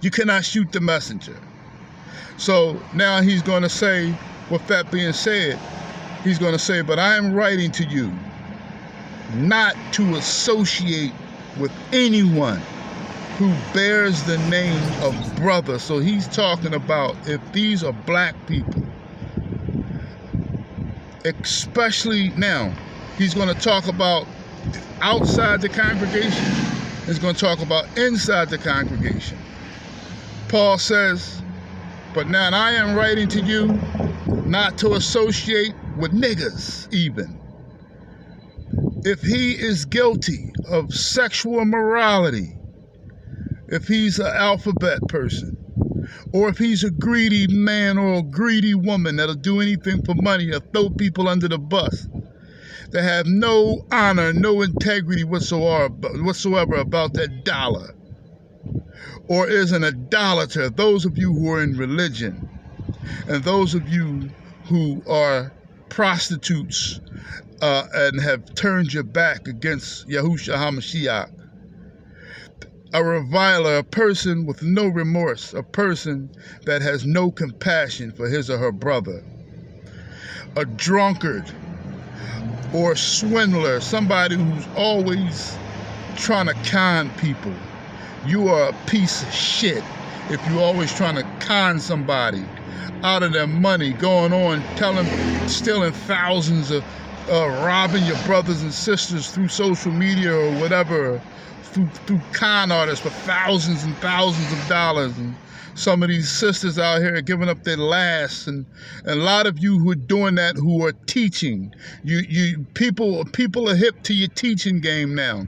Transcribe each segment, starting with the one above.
You cannot shoot the messenger. So now he's going to say, with that being said, he's going to say, but I am writing to you not to associate with anyone who bears the name of brother. So he's talking about if these are black people, especially now, he's going to talk about outside the congregation. He's going to talk about inside the congregation. Paul says, but now I am writing to you not to associate with niggas even. If he is guilty of sexual immorality, if he's an alphabet person, or if he's a greedy man or a greedy woman that'll do anything for money or throw people under the bus, that have no honor, no integrity whatsoever about that dollar, or is an idolater, those of you who are in religion, and those of you who are prostitutes and have turned your back against Yahushua HaMashiach, a reviler, a person with no remorse, a person that has no compassion for his or her brother, a drunkard or swindler, somebody who's always trying to con people. You are a piece of shit if you're always trying to con somebody out of their money, going on, stealing thousands of, robbing your brothers and sisters through social media or whatever, through con artists for thousands and thousands of dollars. And some of these sisters out here are giving up their last, and a lot of you who are doing that, who are teaching, people are hip to your teaching game now.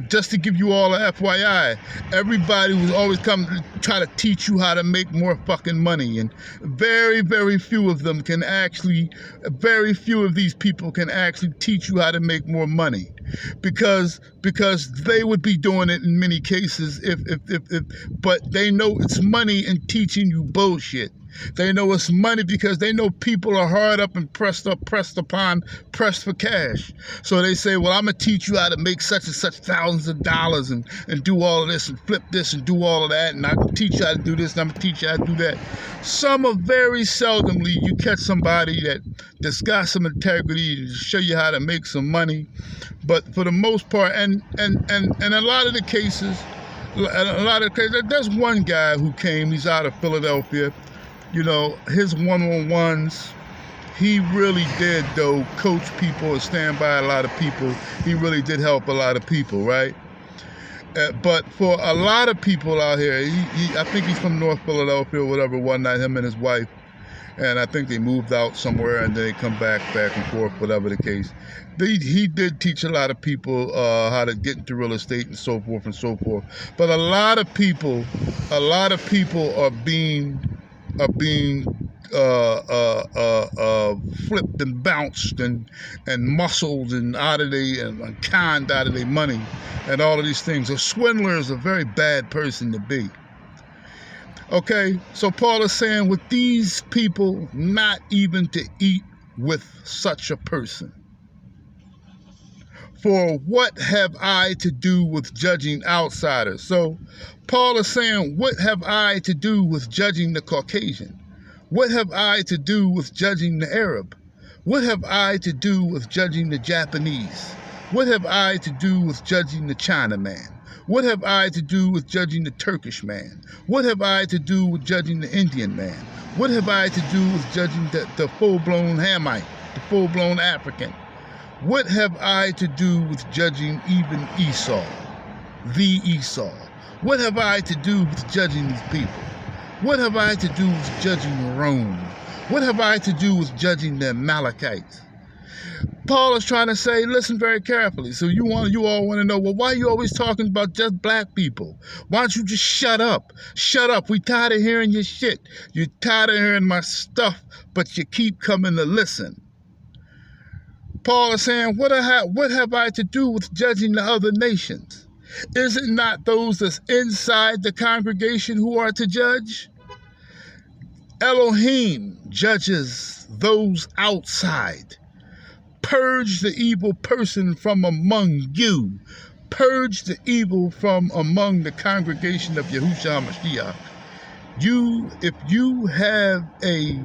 Just to give you all a FYI, everybody who's always come to try to teach you how to make more fucking money, and very, very few of them can actually, very few of these people can actually teach you how to make more money. Because they would be doing it in many cases but they know it's money in teaching you bullshit. They know it's money because they know people are hard up and pressed for cash. So they say, well, I'm going to teach you how to make such and such thousands of dollars and do all of this and flip this and do all of that. And I can teach you how to do this and I'm going to teach you how to do that. Some are very seldomly you catch somebody that's got some integrity to show you how to make some money. But for the most part, and a lot of the cases, there's one guy who came, he's out of Philadelphia. You know, his one-on-ones, he really did, though, coach people and stand by a lot of people. He really did help a lot of people, right? But for a lot of people out here, I think he's from North Philadelphia or whatever, one night, him and his wife, and I think they moved out somewhere and then they come back and forth, whatever the case. He did teach a lot of people how to get into real estate and so forth and so forth. But a lot of people are being flipped and bounced and muscled and conned out of their money and all of these things. A swindler is a very bad person to be. Okay, so Paul is saying with these people, not even to eat with such a person. For what have I to do with judging outsiders? So Paul is saying, what have I to do with judging the Caucasian? What have I to do with judging the Arab? What have I to do with judging the Japanese? What have I to do with judging the Chinaman? What have I to do with judging the Turkish man? What have I to do with judging the Indian man? What have I to do with judging the full-blown Hamite, the full-blown African? What have I to do with judging even Esau, the Esau? What have I to do with judging these people? What have I to do with judging Rome? What have I to do with judging the Amalekites? Paul is trying to say, listen very carefully. So you all want to know, well, why are you always talking about just black people? Why don't you just shut up? Shut up. We tired of hearing your shit. You're tired of hearing my stuff, but you keep coming to listen. Paul is saying, what have I to do with judging the other nations? Is it not those that's inside the congregation who are to judge? Elohim judges those outside. Purge the evil person from among you. purge the evil from among the congregation of Yahushua HaMashiach. If you have a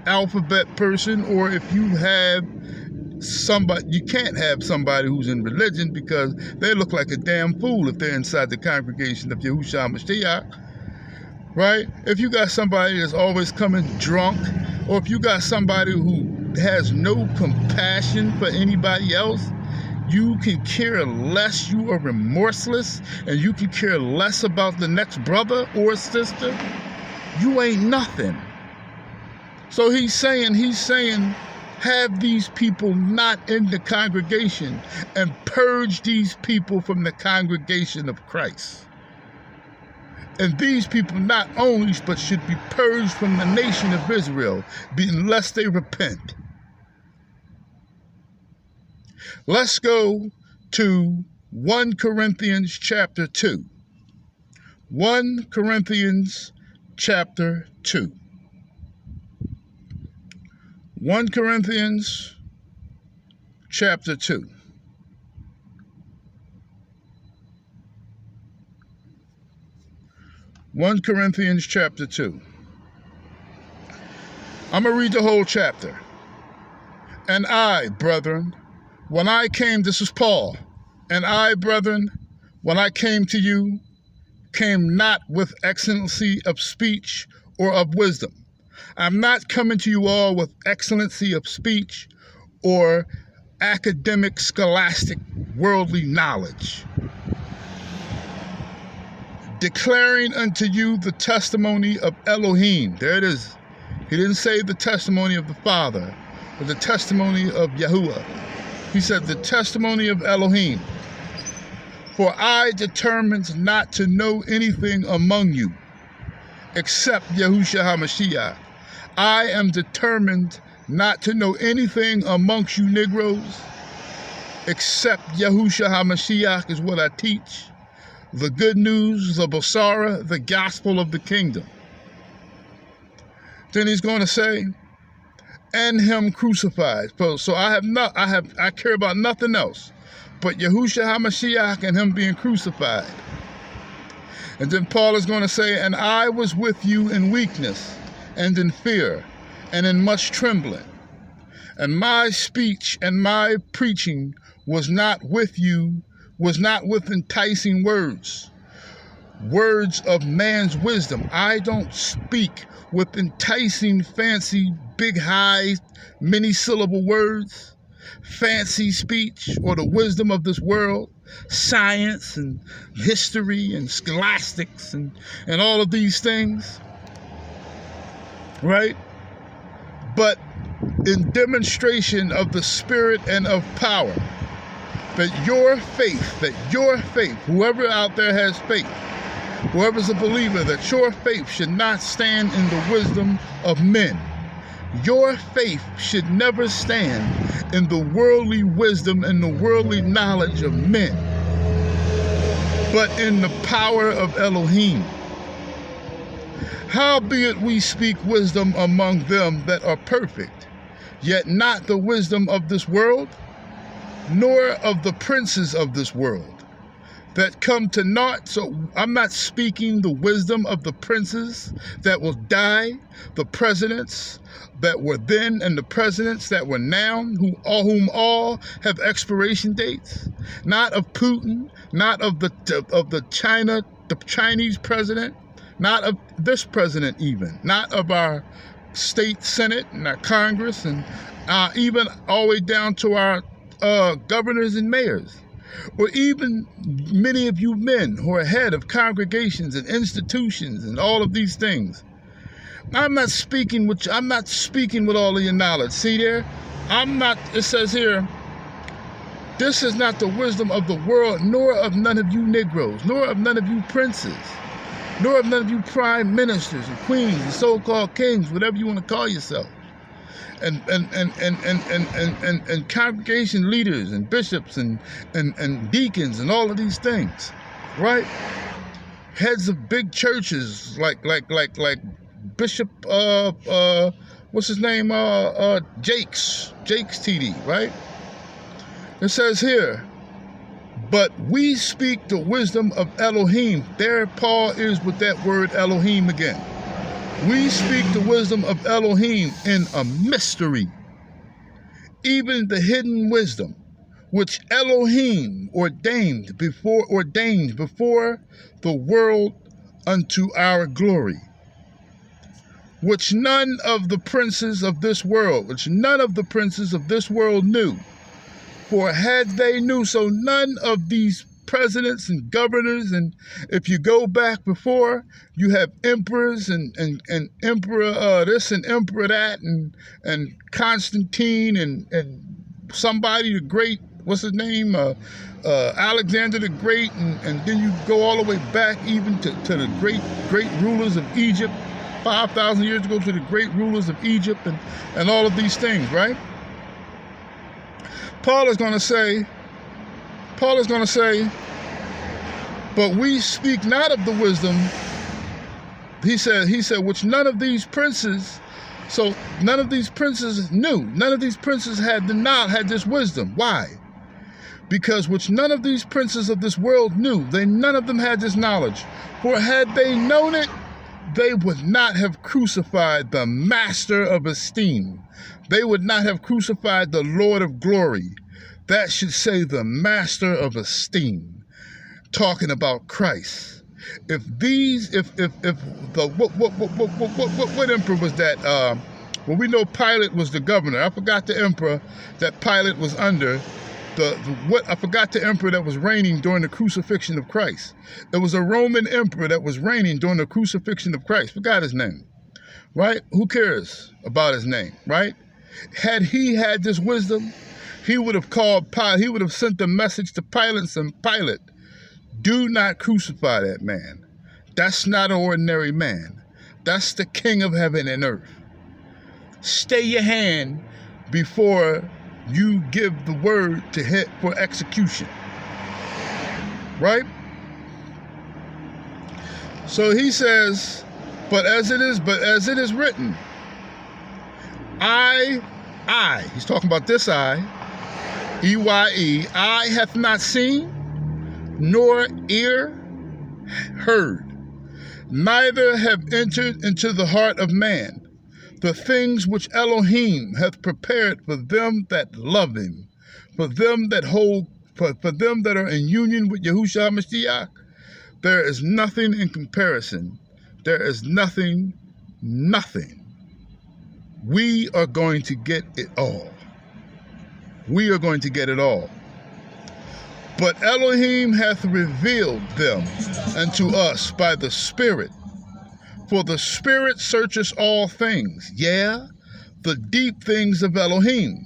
alphabet person, or if you have somebody, you can't have somebody who's in religion, because they look like a damn fool if they're inside the congregation of Yahushua HaMashiach. Right? If you got somebody that's always coming drunk, or if you got somebody who has no compassion for anybody else, you can care less, you are remorseless, and you can care less about the next brother or sister, you ain't nothing. So he's saying, have these people not in the congregation, and purge these people from the congregation of Christ. And these people not only, but should be purged from the nation of Israel, unless they repent. Let's go to 1 Corinthians chapter 2. 1 Corinthians chapter 2. 1 Corinthians chapter 2. One Corinthians chapter 2. I'm going to read the whole chapter. And I, brethren, when I came, this is Paul, and I, brethren, when I came to you, came not with excellency of speech or of wisdom. I'm not coming to you all with excellency of speech or academic, scholastic, worldly knowledge, declaring unto you the testimony of Elohim. There it is. He didn't say the testimony of the Father, but the testimony of Yahuwah. He said the testimony of Elohim. For I determined not to know anything among you except Yahushua HaMashiach. I am determined not to know anything amongst you Negroes except Yahushua HaMashiach is what I teach. The good news, the Basara, the gospel of the kingdom. Then he's going to say, and him crucified. So I care about nothing else but Yahushua HaMashiach and him being crucified. And then Paul is going to say, and I was with you in weakness and in fear and in much trembling. And my speech and my preaching was not with enticing words of man's wisdom. I don't speak with enticing, fancy, big, high, many-syllable words, fancy speech, or the wisdom of this world, science and history and scholastics and all of these things, right? But in demonstration of the Spirit and of power, that your faith, whoever out there has faith, whoever's a believer, that your faith should not stand in the wisdom of men. Your faith should never stand in the worldly wisdom and the worldly knowledge of men, but in the power of Elohim. Howbeit we speak wisdom among them that are perfect, yet not the wisdom of this world, nor of the princes of this world, that come to naught. So I'm not speaking the wisdom of the princes that will die, the presidents that were then and the presidents that were now, whom all have expiration dates. Not of Putin, not of the Chinese president, not of this president even, not of our state senate and our Congress, and even all the way down to our governors and mayors, or even many of you men who are head of congregations and institutions and all of these things. I'm not speaking with all of your knowledge. See there? It says here, this is not the wisdom of the world, nor of none of you Negroes, nor of none of you princes, nor of none of you prime ministers and queens and so-called kings, whatever you want to call yourself. And congregation leaders and bishops and deacons and all of these things, right? Heads of big churches like Bishop what's his name? Jakes TD, right? It says here, But we speak the wisdom of Elohim. There Paul is with that word Elohim again. We speak the wisdom of Elohim in a mystery, even the hidden wisdom, which Elohim ordained before the world unto our glory, which none of the princes of this world knew. For had they knew, so none of these presidents and governors, and if you go back before, you have emperors and emperor this and emperor that, and Constantine and somebody the great, what's his name, Alexander the Great, and then you go all the way back even to the great rulers of Egypt, 5,000 years ago, to the great rulers of Egypt, and all of these things, right? Paul is going to say, but we speak not of the wisdom, he said, which none of these princes, so none of these princes knew, none of these princes had this wisdom. Why? Because which none of these princes of this world knew, none of them had this knowledge. For had they known it, they would not have crucified the master of esteem. They would not have crucified the Lord of glory. That should say the master of esteem, talking about Christ. What emperor was that? Well, we know Pilate was the governor. I forgot the emperor that Pilate was under. I forgot the emperor that was reigning during the crucifixion of Christ. There was a Roman emperor that was reigning during the crucifixion of Christ. Forgot his name, right? Who cares about his name, right? Had he had this wisdom, he would have called Pilate. He would have sent a message to Pilate and said, Pilate, do not crucify that man. That's not an ordinary man. That's the King of heaven and earth. Stay your hand before you give the word to hit for execution. Right? So he says, but as it is written, he's talking about this eye, E-Y-E, eye hath not seen, nor ear heard, neither have entered into the heart of man the things which Elohim hath prepared for them that love him, for them that are in union with Yahushua HaMashiach. There is nothing in comparison. There is nothing. We are going to get it all. We are going to get it all. But Elohim hath revealed them unto us by the Spirit. For the Spirit searcheth all things, the deep things of Elohim.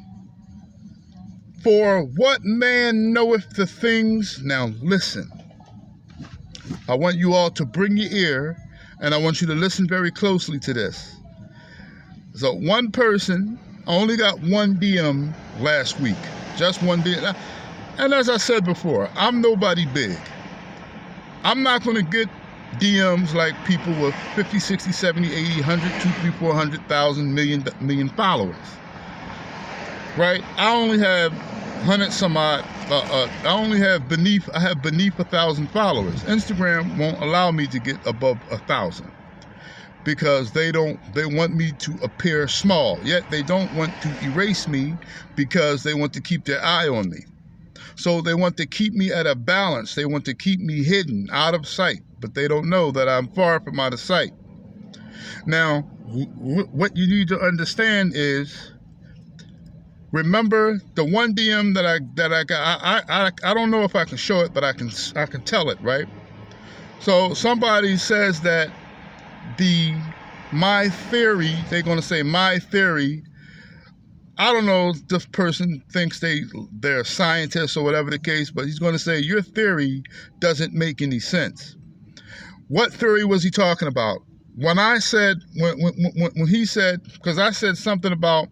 For what man knoweth the things? Now listen. I want you all to bring your ear, and I want you to listen very closely to this. So one person, I only got one DM last week. Just one DM. And as I said before, I'm nobody big. I'm not going to get DMs like people with 50, 60, 70, 80, 100, 2, 3, 400,000 million followers. Right? I only have 100 some odd, I have beneath 1,000 followers. Instagram won't allow me to get above 1,000 because they want me to appear small, yet they don't want to erase me because they want to keep their eye on me. So they want to keep me at a balance. They want to keep me hidden, out of sight, but they don't know that I'm far from out of sight. Now, what you need to understand is, remember the one DM that I got. I don't know if I can show it, but I can tell it, right? So somebody says that my theory, they're going to say my theory. I don't know if this person thinks they're scientists or whatever the case, but he's going to say your theory doesn't make any sense. What theory was he talking about? When I said, when he said, because I said something about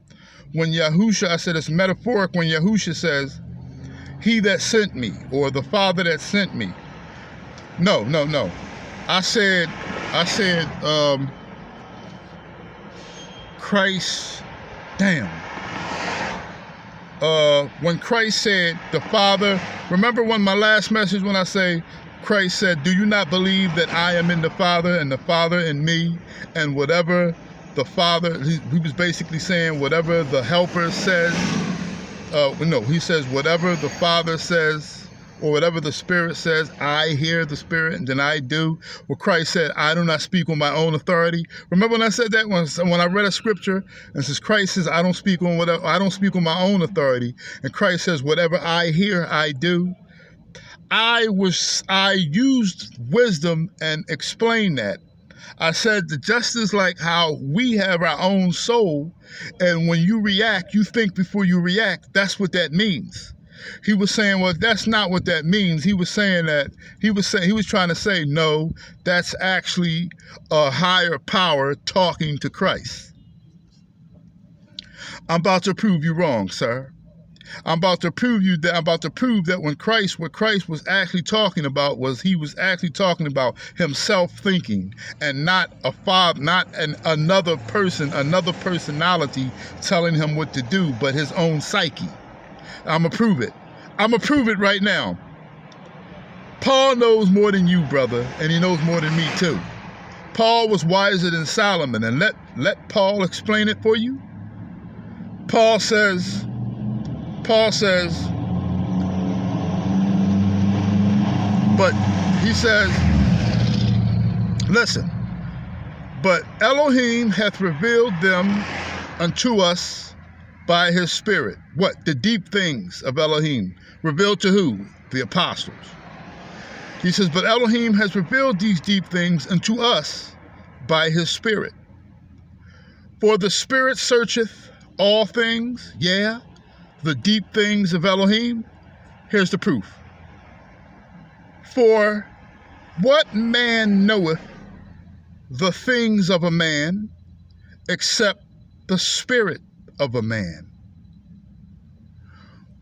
when Yahusha, I said it's metaphoric when Yahusha says, he that sent me, or the Father that sent me. No. I said, Christ, damn. when Christ said the Father, remember when my last message when I say Christ said, do you not believe that I am in the Father and the Father in me, and whatever the Father, he was basically saying whatever the Helper says, he says whatever the Father says or whatever the Spirit says, I hear the Spirit and then I do. Well, Christ said, I do not speak on my own authority. Remember when I said that when I read a scripture and says Christ says I don't speak on my own authority, and Christ says whatever I hear I do. I used wisdom and explained that. I said that just as like how we have our own soul, and when you react, you think before you react, that's what that means. He was saying, well, that's not what that means. He was saying that, he was trying to say, no, that's actually a higher power talking to Christ. I'm about to prove you wrong, sir. I'm about to prove that what Christ was actually talking about was he was actually talking about himself thinking, and not a father, another person, another personality telling him what to do, but his own psyche. I'm gonna prove it. I'm gonna prove it right now. Paul knows more than you, brother, and he knows more than me too. Paul was wiser than Solomon, and let Paul explain it for you. Paul says, but he says, listen, but Elohim hath revealed them unto us by his Spirit. What? The deep things of Elohim. Revealed to who? The apostles. He says, but Elohim has revealed these deep things unto us by his Spirit. For the Spirit searcheth all things, the deep things of Elohim. Here's the proof. For what man knoweth the things of a man except the spirit of a man?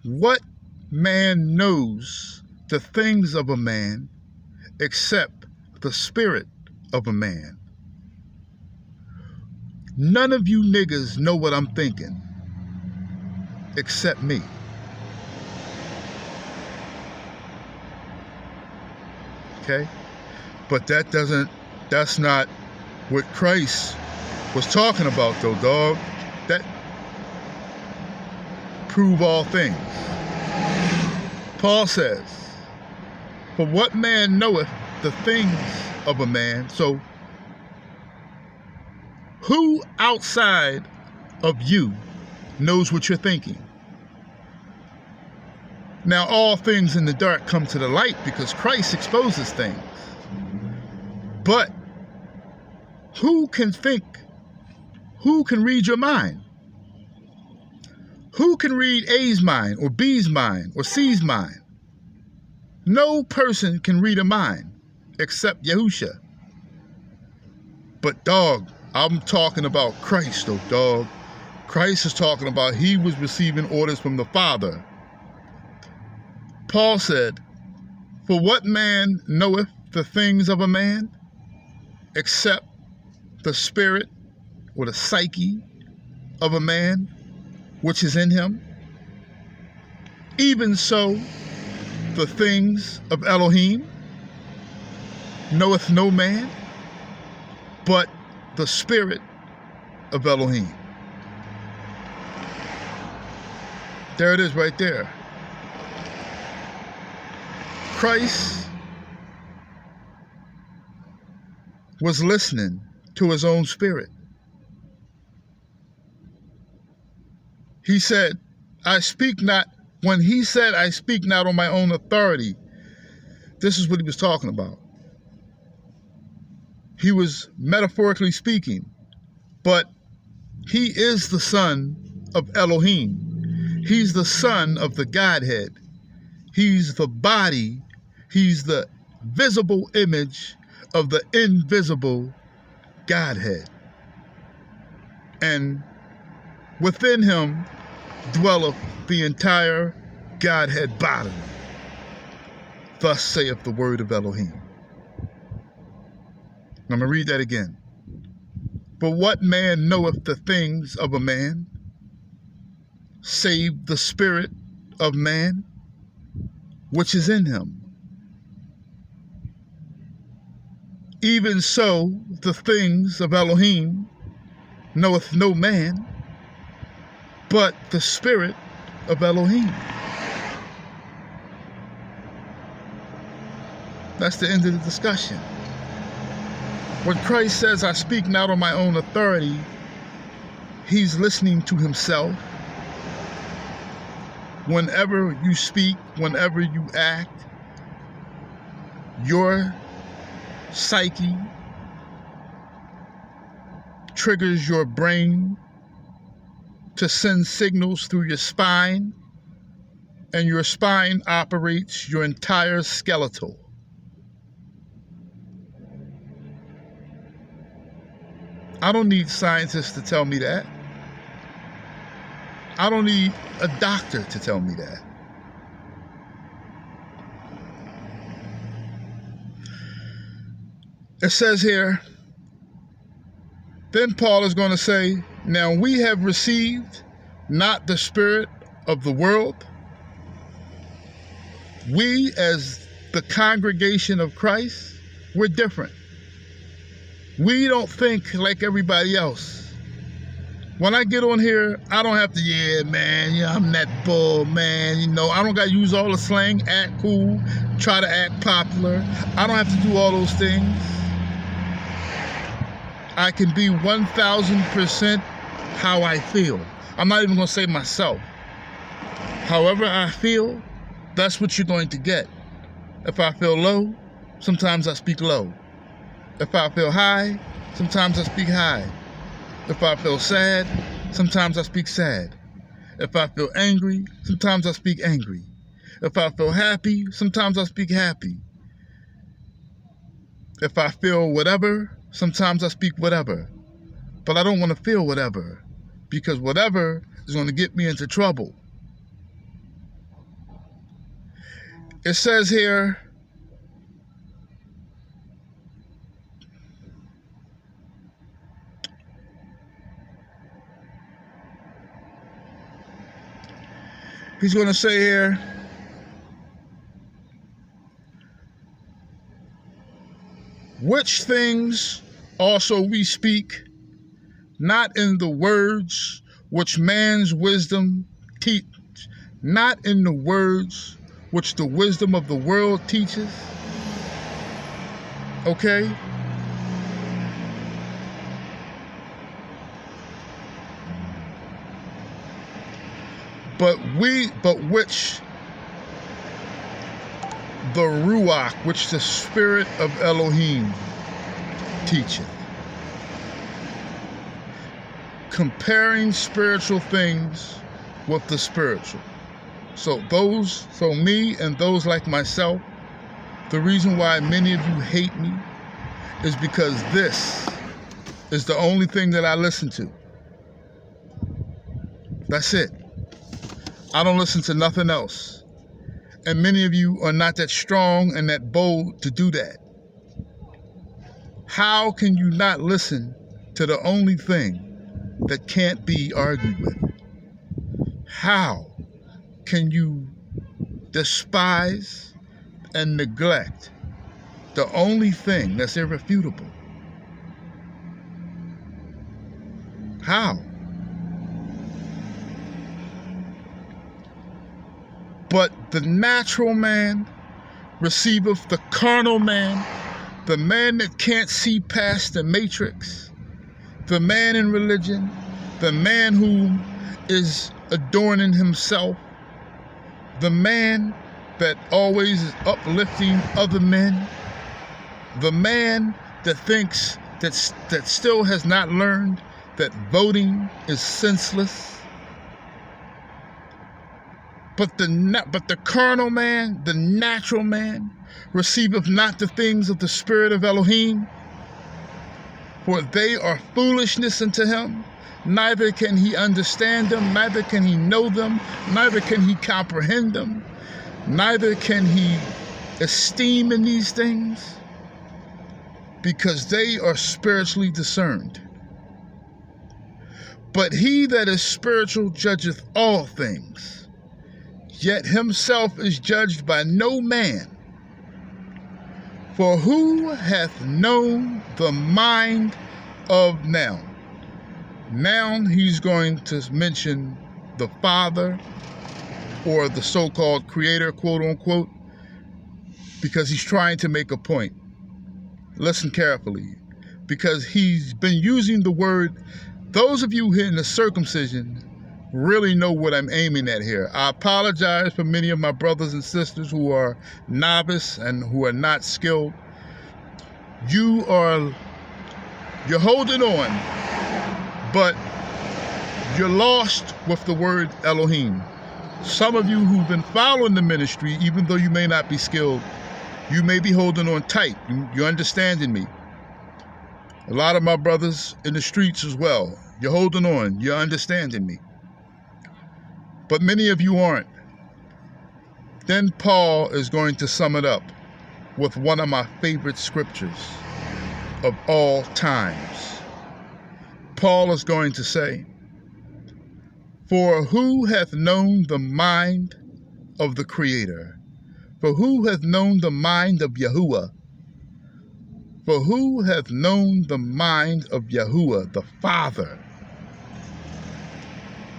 What man knows the things of a man except the spirit of a man? None of you niggas know what I'm thinking except me. Okay? But that's not what Christ was talking about though, dog. That prove all things. Paul says, for what man knoweth the things of a man? So who outside of you knows what you're thinking? Now, all things in the dark come to the light because Christ exposes things. But who can think? Who can read your mind? Who can read A's mind or B's mind or C's mind? No person can read a mind except Yahusha. But dog, I'm talking about Christ though, dog. Christ is talking about he was receiving orders from the Father. Paul said, for what man knoweth the things of a man except the spirit or the psyche of a man which is in him? Even so, the things of Elohim knoweth no man but the spirit of Elohim. There it is right there. Christ was listening to his own spirit. He said, when he said, I speak not on my own authority, this is what he was talking about. He was metaphorically speaking, but he is the son of Elohim. He's the son of the Godhead. He's the body. He's the visible image of the invisible Godhead. And within him dwelleth the entire Godhead bodily. Thus saith the word of Elohim. I'm going to read that again. For what man knoweth the things of a man save the spirit of man, which is in him. Even so, the things of Elohim knoweth no man, but the spirit of Elohim. That's the end of the discussion. When Christ says, I speak not on my own authority, he's listening to himself. Whenever you speak, whenever you act, your psyche triggers your brain to send signals through your spine, and your spine operates your entire skeletal. I don't need scientists to tell me that. I don't need a doctor to tell me that. It says here, then Paul is going to say, now we have received not the spirit of the world. We, as the congregation of Christ, we're different. We don't think like everybody else. When I get on here, I don't have to, yeah, man, yeah, I'm that bull, man, you know, I don't got to use all the slang, act cool, try to act popular. I don't have to do all those things. I can be 1,000% how I feel. I'm not even going to say myself. However I feel, that's what you're going to get. If I feel low, sometimes I speak low. If I feel high, sometimes I speak high. If I feel sad, sometimes I speak sad. If I feel angry, sometimes I speak angry. If I feel happy, sometimes I speak happy. If I feel whatever, sometimes I speak whatever. But I don't want to feel whatever, because whatever is going to get me into trouble. It says here, he's going to say here, which things also we speak, not in the words which man's wisdom teach, not in the words which the wisdom of the world teaches. Okay? But which the Ruach, which the spirit of Elohim teacheth. Comparing spiritual things with the spiritual. So me and those like myself, the reason why many of you hate me is because this is the only thing that I listen to. That's it. I don't listen to nothing else. And many of you are not that strong and that bold to do that. How can you not listen to the only thing that can't be argued with? How can you despise and neglect the only thing that's irrefutable? How? But the natural man receiveth the carnal man, the man that can't see past the matrix, the man in religion, the man who is adorning himself, the man that always is uplifting other men, the man that thinks that still has not learned that voting is senseless. But the carnal man, the natural man, receiveth not the things of the spirit of Elohim, for they are foolishness unto him. Neither can he understand them, neither can he know them, neither can he comprehend them, neither can he esteem in these things, because they are spiritually discerned. But he that is spiritual judgeth all things, yet himself is judged by no man. For who hath known the mind of now? Now he's going to mention the Father, or the so-called Creator, quote unquote, because he's trying to make a point. Listen carefully, because he's been using the word. Those of you here in the circumcision really know what I'm aiming at here. I apologize for many of my brothers and sisters who are novice and who are not skilled. You're holding on, but you're lost with the word Elohim. Some of you who've been following the ministry, even though you may not be skilled, you may be holding on tight. You're understanding me. A lot of my brothers in the streets as well. You're holding on. You're understanding me. But many of you aren't. Then Paul is going to sum it up with one of my favorite scriptures of all times. Paul is going to say, for who hath known the mind of the Creator? For who hath known the mind of Yahuwah? For who hath known the mind of Yahuwah, the Father,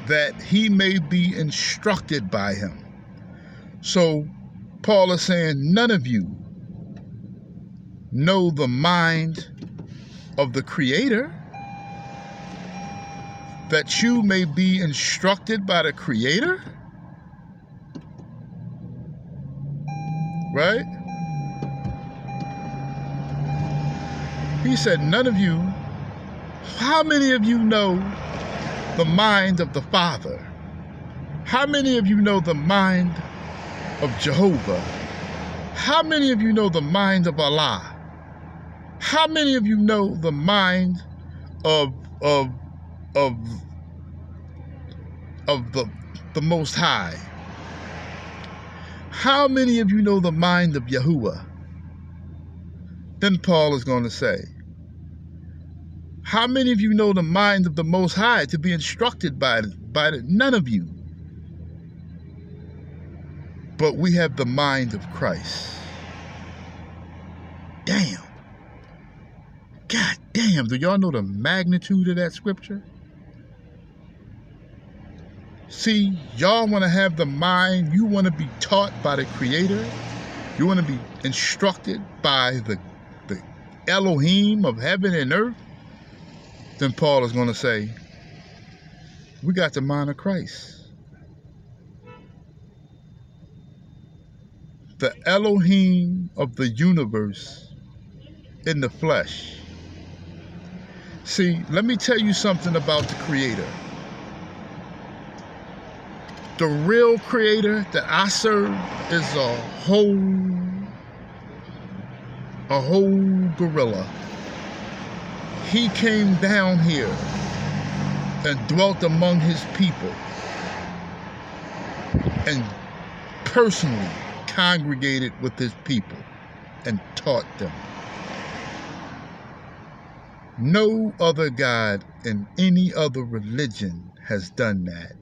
that he may be instructed by him? So Paul is saying, none of you know the mind of the Creator, that you may be instructed by the Creator? Right? He said, none of you. How many of you know the mind of the Father? How many of you know the mind of Jehovah? How many of you know the mind of Allah? How many of you know the mind of the Most High? How many of you know the mind of Yahuwah? Then Paul is going to say, how many of you know the mind of the Most High to be instructed by it? None of you. But we have the mind of Christ. Damn. God damn, do y'all know the magnitude of that scripture? See, y'all want to have the mind, you want to be taught by the Creator, you want to be instructed by the Elohim of heaven and earth. Then Paul is going to say, we got the mind of Christ. The Elohim of the universe in the flesh. See, let me tell you something about the Creator. The real Creator that I serve is a whole gorilla. He came down here and dwelt among his people and personally congregated with his people and taught them. No other God in any other religion has done that.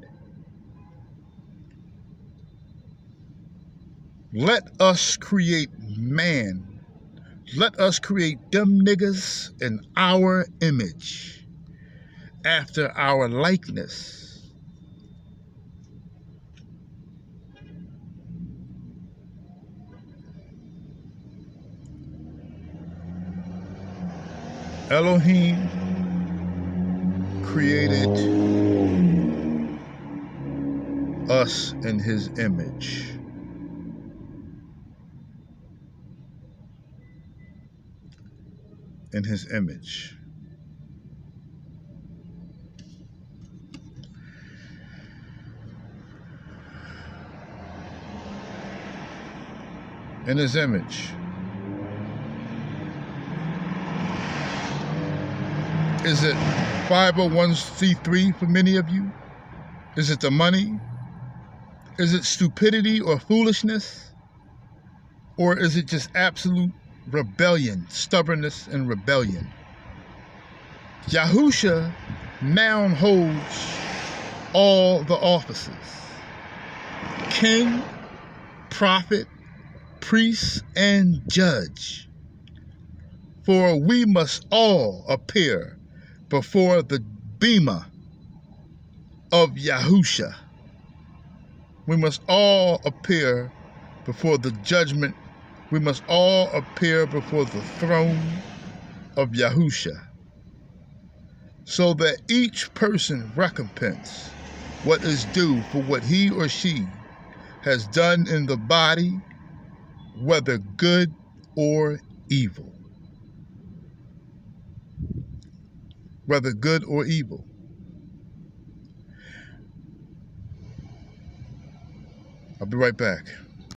Let us create man. Let us create them niggas in our image, after our likeness. Elohim created us in his image. In his image. In his image. Is it 501c3 for many of you? Is it the money? Is it stupidity or foolishness? Or is it just absolute rebellion, stubbornness and rebellion? Yahusha now holds all the offices: king, prophet, priest, and judge. For we must all appear before the bema of Yahusha. We must all appear before the judgment. We must all appear before the throne of Yahusha, so that each person recompense what is due for what he or she has done in the body, whether good or evil. Whether good or evil. I'll be right back.